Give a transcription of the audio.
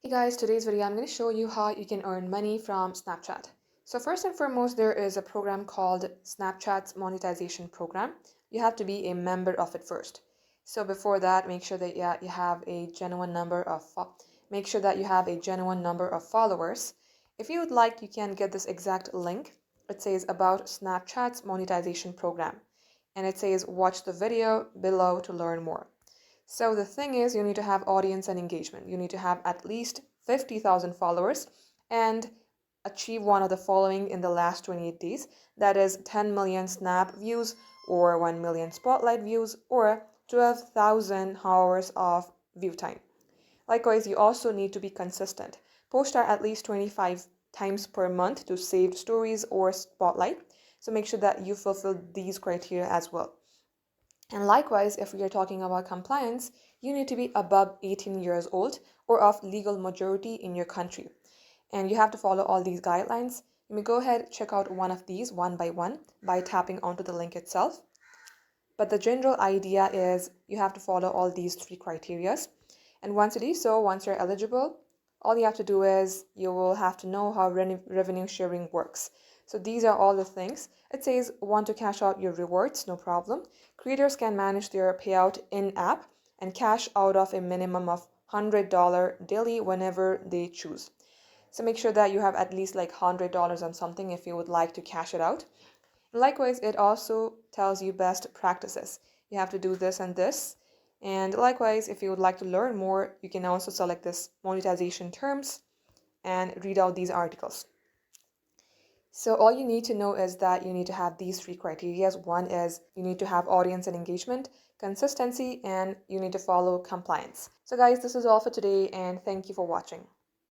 Hey guys, today's video I'm going to show you how you can earn money from Snapchat. So first and foremost, there is a program called Snapchat's monetization program. You have to be a member of it first. So before that, make sure that you have a genuine number of followers. If you would like, you can get this exact link. It says about Snapchat's monetization program, and it says watch the video below to learn more. So the thing is, you need to have audience and engagement. You need to have at least 50,000 followers and achieve one of the following in the last 28 days. That is 10 million Snap views or 1 million Spotlight views or 12,000 hours of view time. Likewise, you also need to be consistent. Post at least 25 times per month to saved stories or Spotlight. So make sure that you fulfill these criteria as well. And likewise, if we are talking about compliance, you need to be above 18 years old or of legal majority in your country. And you have to follow all these guidelines. You may go ahead, check out one of these one by tapping onto the link itself. But the general idea is you have to follow all these three criterias. And once you do so, once you're eligible, all you have to do is you will have to know how revenue sharing works. So these are all the things. It says want to cash out your rewards, no problem. Creators can manage their payout in-app and cash out of a minimum of $100 daily whenever they choose. So make sure that you have at least like $100 on something if you would like to cash it out. Likewise, it also tells you best practices. You have to do this and this. And likewise, if you would like to learn more, you can also select this monetization terms and read out these articles. So all you need to know is that you need to have these three criteria. One is you need to have audience and engagement, consistency, and you need to follow compliance. So guys, this is all for today, and thank you for watching.